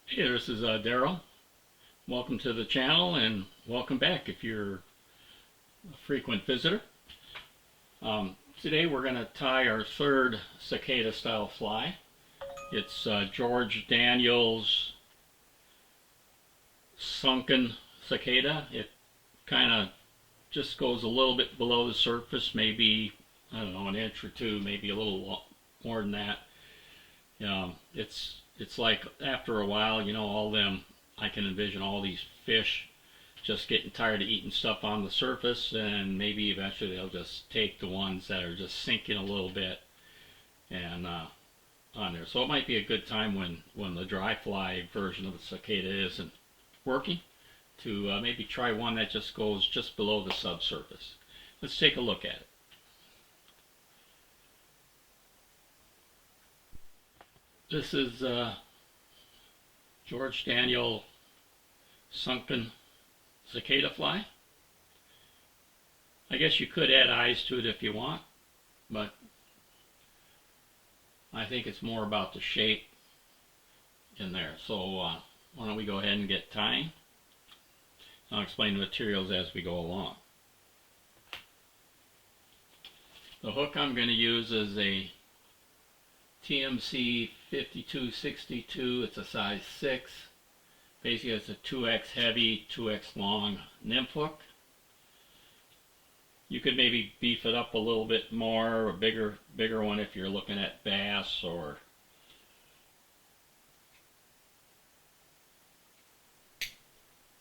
Hey, this is Daryl. Welcome to the channel and welcome back if you're a frequent visitor. Today we're going to tie our third cicada style fly. It's George Daniel's Sunken Cicada. It kind of just goes a little bit below the surface, maybe, I don't know, an inch or two, maybe a little more than that. It's like after a while, all them, I can envision all these fish just getting tired of eating stuff on the surface, and maybe eventually they'll just take the ones that are just sinking a little bit and on there. So it might be a good time when the dry fly version of the cicada isn't working to maybe try one that just goes just below the subsurface. Let's take a look at it. This is George Daniel Sunken Cicada fly. I guess you could add eyes to it if you want, but I think it's more about the shape in there. So why don't we go ahead and get tying. I'll explain the materials as we go along. The hook I'm going to use is a TMC 5262. It's a size 6. Basically it's a 2x heavy, 2x long nymph hook. You could maybe beef it up a little bit more, a bigger one if you're looking at bass, or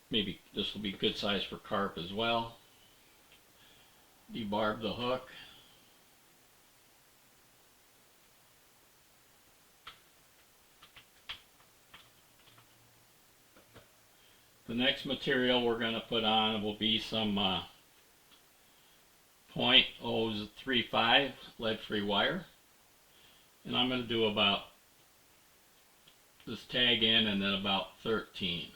maybe this will be good size for carp as well. Debarb the hook. The next material we're going to put on will be some .035 lead-free wire, and I'm going to do about this tag in and then about 13.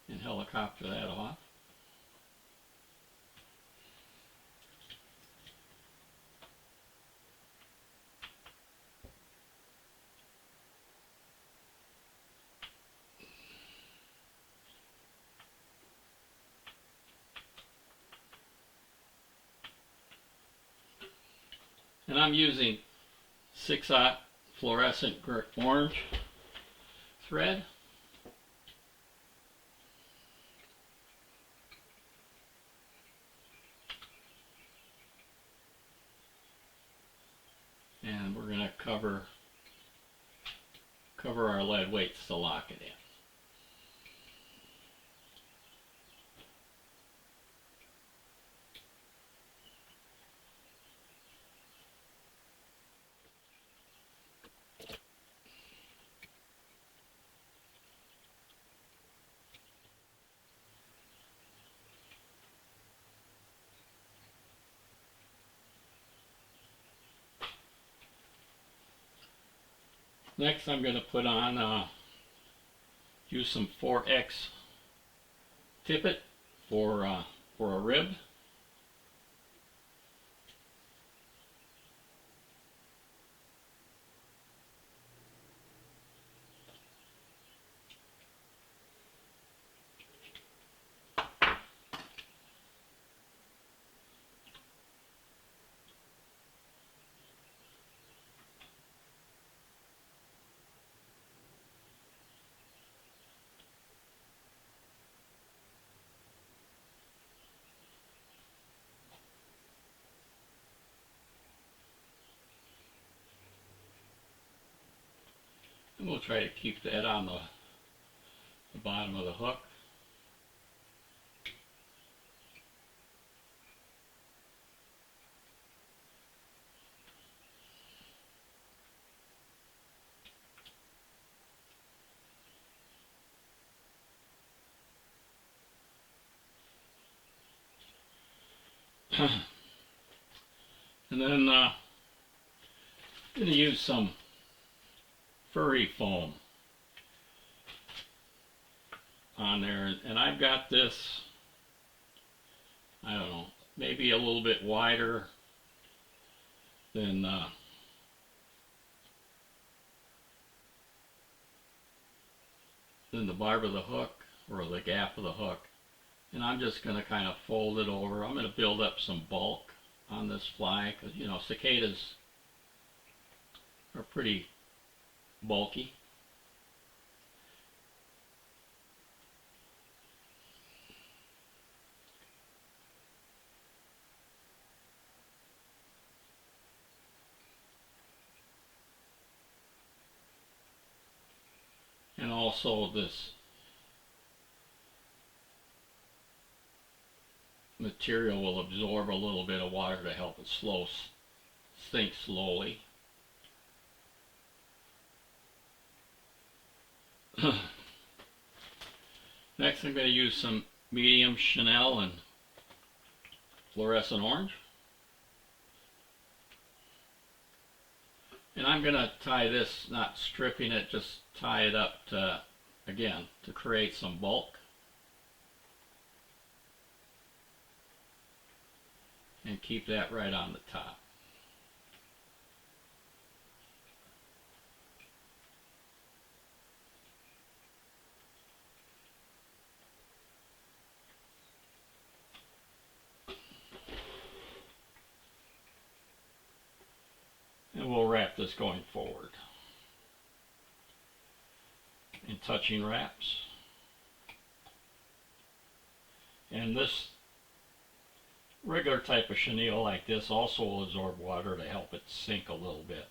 And helicopter that off. And I'm using 6/0 fluorescent orange thread. And we're going to cover our lead weights to lock it in. Next I'm going to put on, use some 4X Tippet for a rib. And we'll try to keep that on the bottom of the hook. And then I'm going to use some Furry foam. on there, and I've got this, I don't know, maybe a little bit wider than the barb of the hook, or the gap of the hook. And I'm just going to kind of fold it over. I'm going to build up some bulk on this fly, because you know, cicadas are pretty bulky. And also this material will absorb a little bit of water to help it sink slowly. Next I'm going to use some medium chenille and fluorescent orange. And I'm going to tie this, not stripping it, just tie it up to, again, to create some bulk. And keep that right on the top. And we'll wrap this going forward in touching wraps. And this regular type of chenille like this also will absorb water to help it sink a little bit.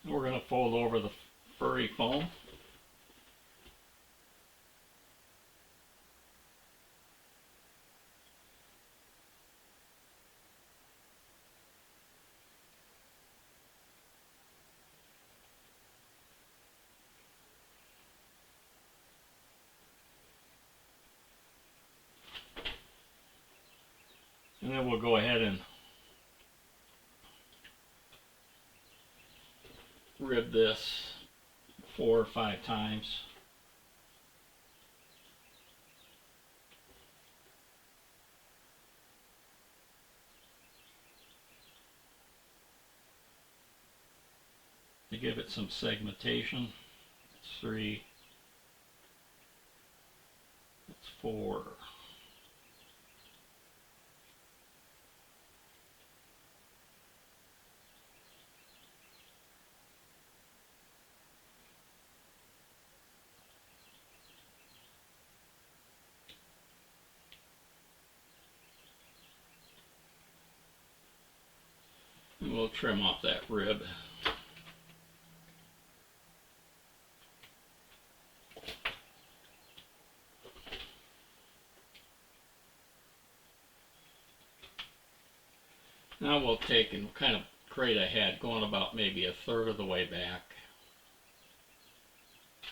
And we're going to fold over the furry foam. And then we'll go ahead and rib this 4 or 5 times. To give it some segmentation. That's 3. That's 4. And we'll trim off that rib. Now we'll take and kind of create a head going about maybe 1/3 of the way back,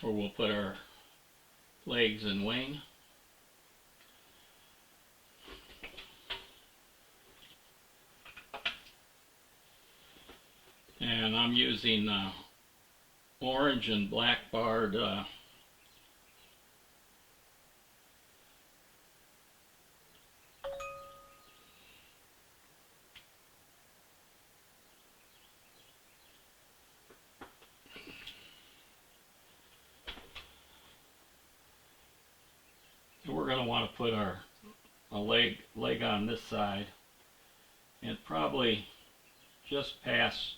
where we'll put our legs and wing. And I'm using orange and black barred we're going to want to put a leg on this side, and probably just past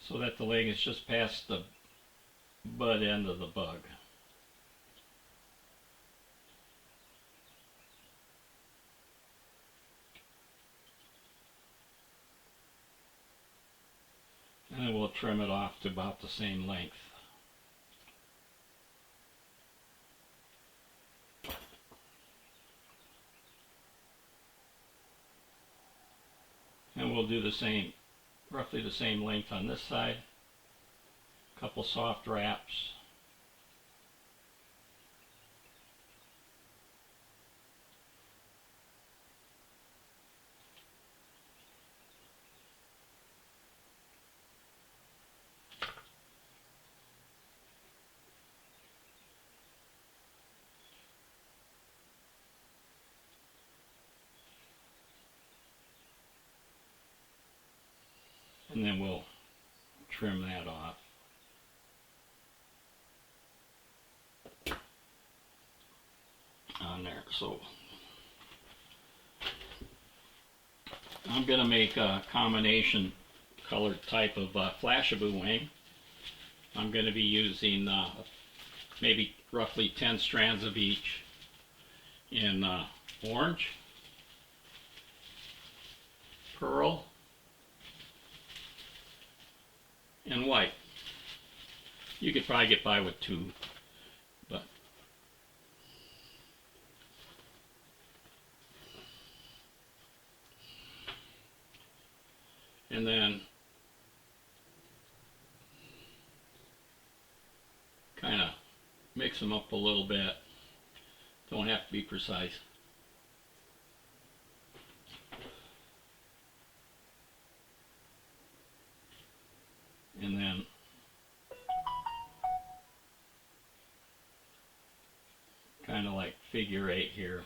so that the leg is just past the butt end of the bug. And then we'll trim it off to about the same length. And we'll do the same, roughly the same length on this side. A couple soft wraps. And then we'll trim that off. On there. So I'm going to make a combination colored type of Flashabou wing. I'm going to be using maybe roughly 10 strands of each in orange, pearl, and white. You could probably get by with 2, but and then kind of mix them up a little bit. Don't have to be precise. And then kind of like figure 8 here.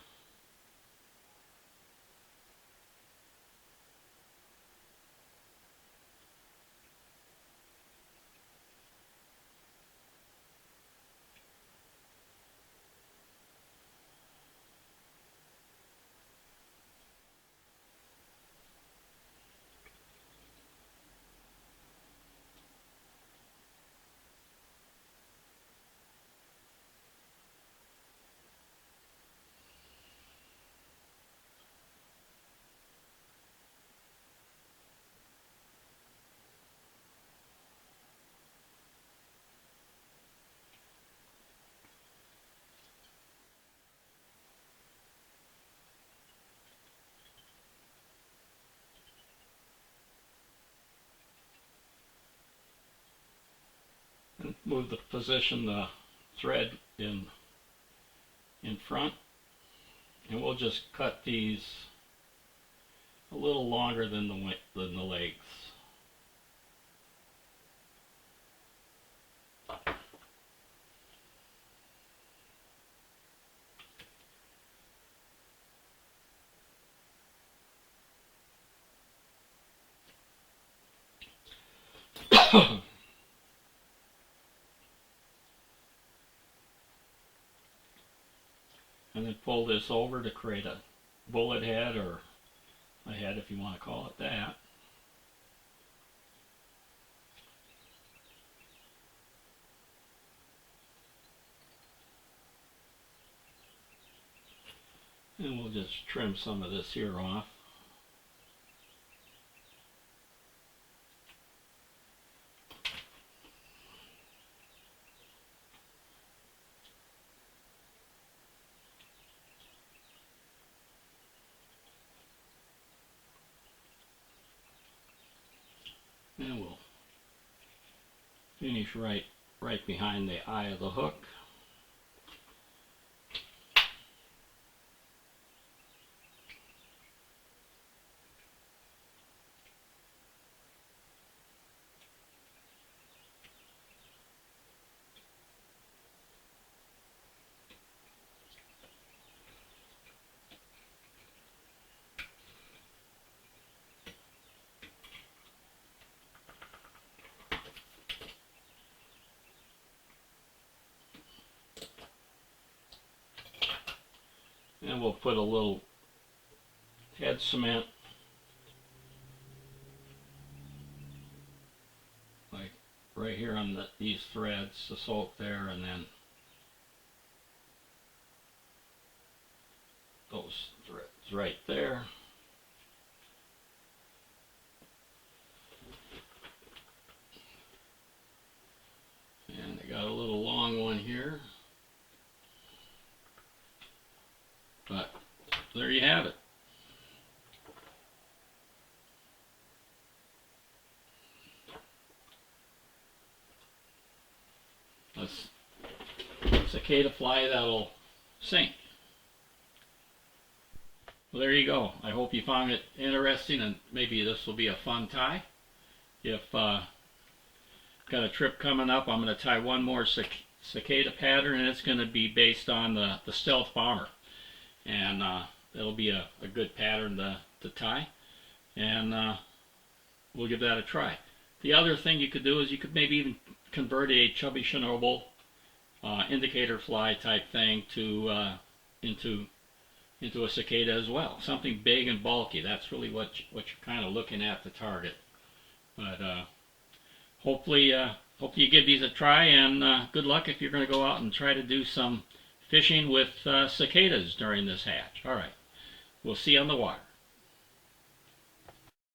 And move the position the thread in front, and we'll just cut these a little longer than the legs. And then pull this over to create a bullet head, or a head if you want to call it that. And we'll just trim some of this here off. And we'll finish right behind the eye of the hook. And we'll put a little head cement right here on these threads, the soap there, and then those threads right there. And I got a little long one here. But there you have it. A cicada fly that'll sink. Well, there you go. I hope you found it interesting, and maybe this will be a fun tie. If got a trip coming up, I'm going to tie one more cicada pattern, and it's going to be based on the stealth bomber. And it'll be a good pattern to tie, and we'll give that a try. The other thing you could do is you could maybe even convert a chubby Chernobyl indicator fly type thing to into a cicada as well. Something big and bulky. That's really what you're kind of looking at to target. But hopefully you give these a try, and good luck if you're going to go out and try to do some fishing with cicadas during this hatch. All right, we'll see you on the water.